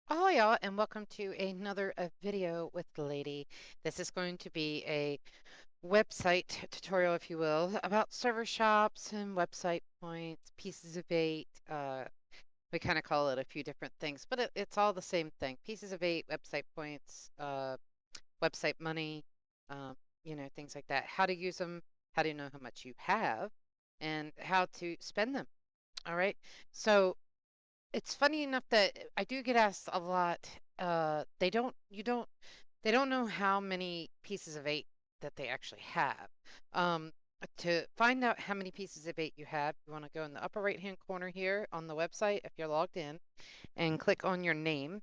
Hello, y'all, and welcome to another video with the lady. This is going to be a website tutorial, if you will, about server shops and website points, pieces of eight. We kind of call it a few different things, but it's all the same thing. Pieces of eight, website points, website money, um, things like that. How to use them, how to know how much you have, and how to spend them. All right. So it's funny enough that I do get asked a lot. They don't know how many pieces of eight that they actually have. Um, to find out how many pieces of eight you have, you want to go in the upper right-hand corner here on the website if you're logged in, and click on your name,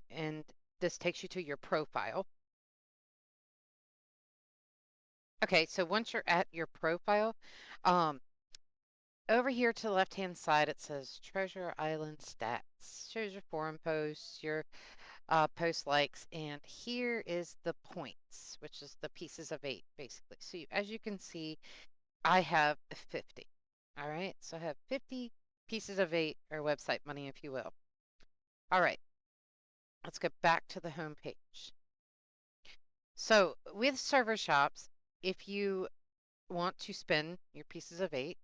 and this takes you to your profile. Okay, so once you're at your profile, um, over here to the left-hand side, it says Treasure Island Stats. Shows your forum posts, your post likes, and here is the points, which is the pieces of eight, basically. So as you can see, I have 50. All right, so I have 50 pieces of eight, or website money, if you will. All right, let's go back to the home page. So with server shops, if you want to spend your pieces of eight,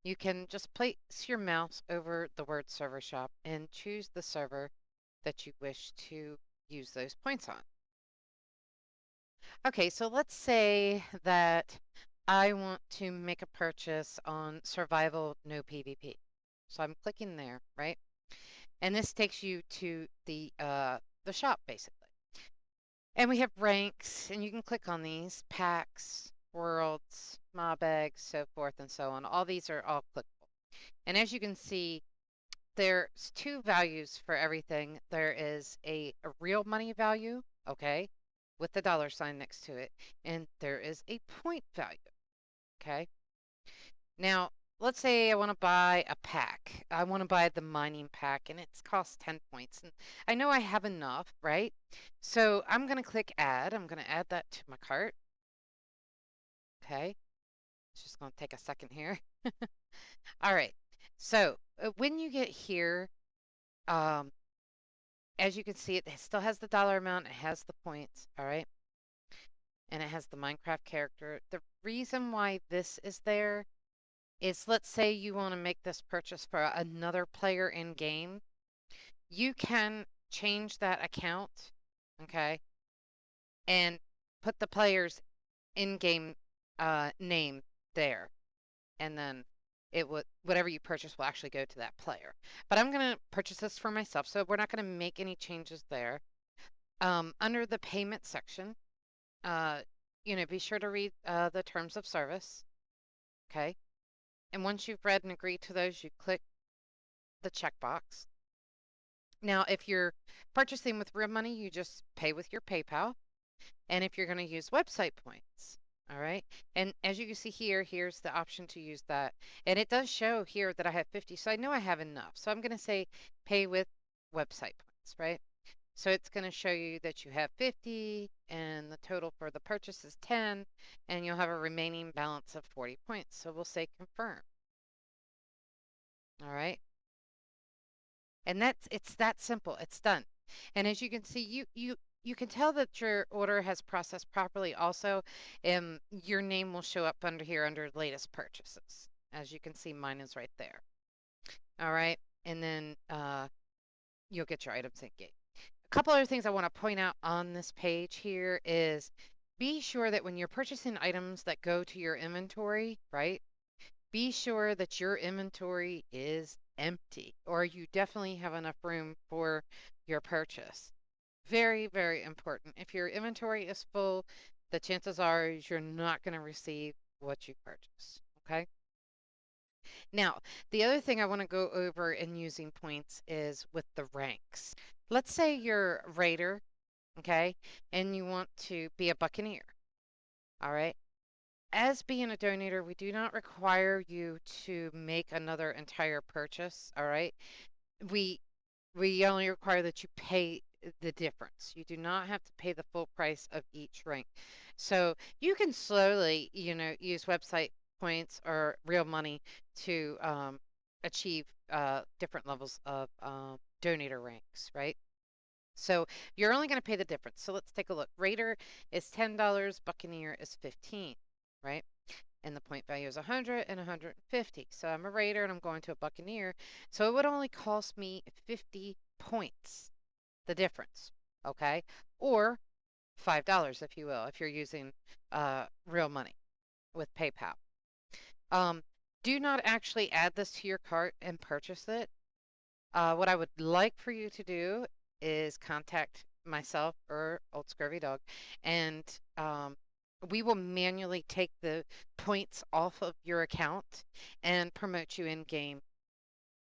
you can just place your mouse over the word server shop and choose the server that you wish to use those points on. Okay, so let's say that I want to make a purchase on survival no PvP. So I'm clicking there, right? And this takes you to the shop basically. And we have ranks, and you can click on these packs, worlds, mob eggs, so forth and so on. All these are all clickable. And as you can see, there's two values for everything. There is a real money value, okay, with the dollar sign next to it, and there is a point value, okay? Now, let's say I want to buy a pack. I want to buy the mining pack, and it's cost 10 points. And I know I have enough, right? So I'm going to click add. I'm going to add that to my cart, okay? It's just going to take a second here. All right. So when you get here, um, as you can see, it still has the dollar amount, it has the points, all right? And it has the Minecraft character. The reason why this is there is, let's say you want to make this purchase for another player in game. You can change that account, okay, and put the player's in-game name there, and then it would whatever you purchase will actually go to that player. But I'm going to purchase this for myself, so we're not going to make any changes there. Under the payment section, uh, be sure to read the terms of service, okay? And once you've read and agreed to those, you click the checkbox. Now, if you're purchasing with real money, you just pay with your PayPal. And if you're going to use website points, all right? And as you can see here, here's the option to use that. And it does show here that I have 50, so I know I have enough. So I'm going to say pay with website points, right? So it's going to show you that you have 50 and the total for the purchase is 10 and you'll have a remaining balance of 40 points. So we'll say confirm. All right. And it's that simple. It's done. And as you can see, you can tell that your order has processed properly also. Your name will show up under here under latest purchases. As you can see, mine is right there. All right. And then you'll get your items in game. A couple other things I want to point out on this page here is be sure that when you're purchasing items that go to your inventory, right? Be sure that your inventory is empty or you definitely have enough room for your purchase. Very, very important. If your inventory is full, the chances are you're not going to receive what you purchase. Okay. Now, the other thing I want to go over in using points is with the ranks. Let's say you're a raider, okay, and you want to be a buccaneer, all right? As being a donator, we do not require you to make another entire purchase, all right? We we only require that you pay the difference. You do not have to pay the full price of each rank. So you can slowly, use website points or real money to achieve different levels of donator ranks, right? So you're only going to pay the difference. So let's take a look. Raider is $10, Buccaneer is 15, right? And the point value is 100 and 150. So I'm a Raider and I'm going to a Buccaneer. So it would only cost me 50 points, the difference, okay? Or $5, if you will, if you're using real money with PayPal. Um, do not actually add this to your cart and purchase it. What I would like for you to do is contact myself or Old Scurvy Dog, and we will manually take the points off of your account and promote you in game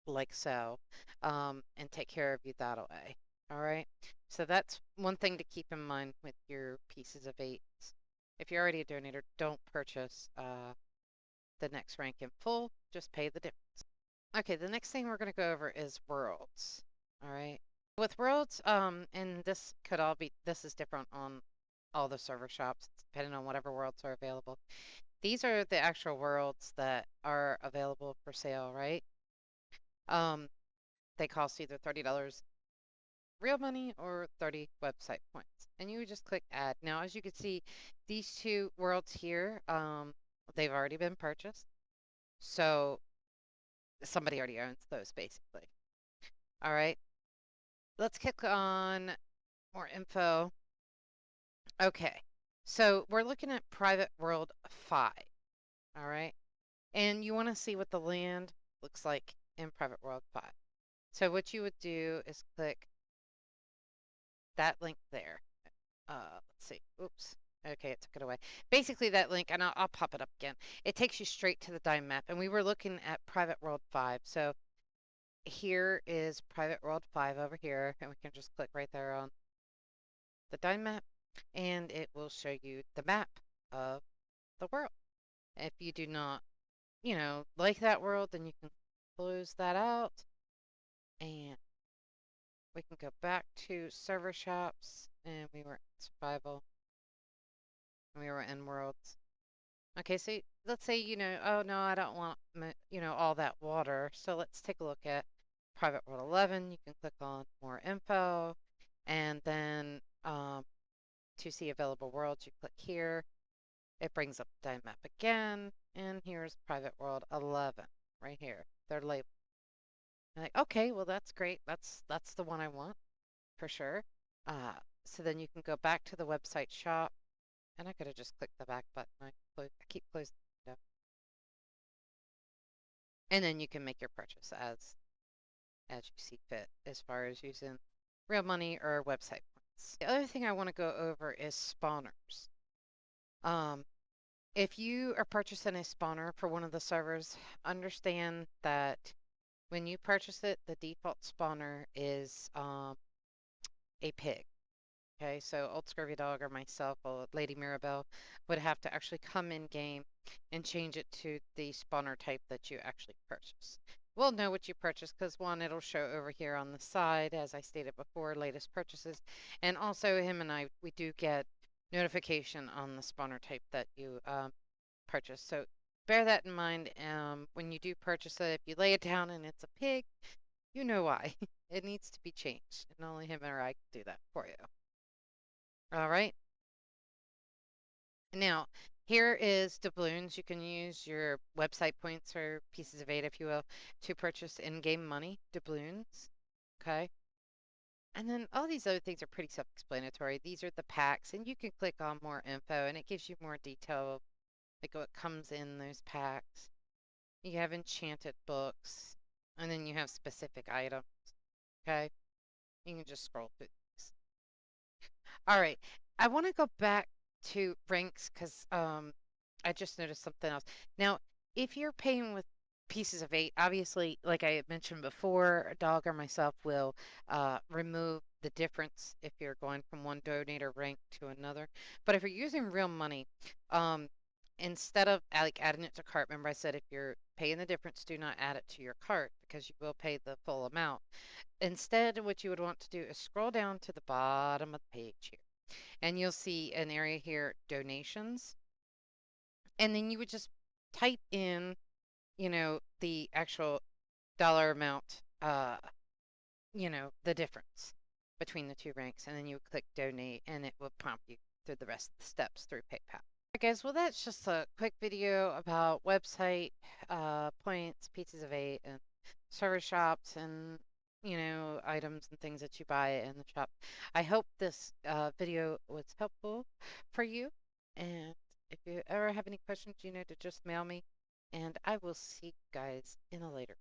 like so, and take care of you that way. All right. So that's one thing to keep in mind with your pieces of eights. If you're already a donator, don't purchase the next rank in full. Just pay the difference. Okay, the next thing we're going to go over is worlds. All right. With worlds, and this is different on all the server shops, depending on whatever worlds are available. These are the actual worlds that are available for sale, right? Um, they cost either $30 real money or 30 website points. And you would just click add. Now, as you can see, these two worlds here, they've already been purchased. So somebody already owns those basically. All right. Let's click on more info. Okay. So we're looking at Private World 5. All right. And you want to see what the land looks like in Private World 5. So what you would do is click that link there. Let's see. Oops. Okay, it took it away. Basically, that link, and I'll pop it up again. It takes you straight to the Dime map, and we were looking at Private World 5. So here is Private World 5 over here, and we can just click right there on the Dime map, and it will show you the map of the world. If you do not, like that world, then you can close that out, and we can go back to server shops, and we were in survival, and we were in worlds. Okay, so let's say, oh no, I don't want, all that water. So let's take a look at Private World 11. You can click on more info, and then to see available worlds, you click here. It brings up the map again, and here's Private World 11 right here. They're labeled. I'm like, okay, well that's great. That's the one I want for sure. So then you can go back to the website shop, and I could have just clicked the back button. I keep closing the window. And then you can make your purchase as you see fit as far as using real money or website points. The other thing I want to go over is spawners. If you are purchasing a spawner for one of the servers, understand that when you purchase it, the default spawner is a pig. Okay, so Old Scurvy Dog or myself or Lady Mirabelle would have to actually come in game and change it to the spawner type that you actually purchase. We'll know what you purchased because one, it'll show over here on the side, as I stated before, latest purchases. And also him and I, we do get notification on the spawner type that you purchase. So bear that in mind when you do purchase it. If you lay it down and it's a pig, you know why. It needs to be changed. And only him or I can do that for you. All right. Now, here is doubloons. You can use your website points or pieces of eight, if you will, to purchase in-game money, doubloons. Okay. And then all these other things are pretty self-explanatory. These are the packs, and you can click on more info, and it gives you more detail, like what comes in those packs. You have enchanted books, and then you have specific items. Okay. You can just scroll through these. All right. I want to go back to ranks because I just noticed something else. Now, if you're paying with pieces of eight, obviously, like I had mentioned before, a dog or myself will remove the difference if you're going from one donator rank to another. But if you're using real money, um, instead of like adding it to cart, remember I said if you're paying the difference, do not add it to your cart because you will pay the full amount. Instead, what you would want to do is scroll down to the bottom of the page here, and you'll see an area here, donations. And then you would just type in, the actual dollar amount, the difference. between the two ranks, and then you would click donate, and it will prompt you through the rest of the steps through PayPal. Alright, guys, well, that's just a quick video about website, points, pizzas of eight, and server shops, and items and things that you buy in the shop. I hope this video was helpful for you. And if you ever have any questions, to just mail me. And I will see you guys in a later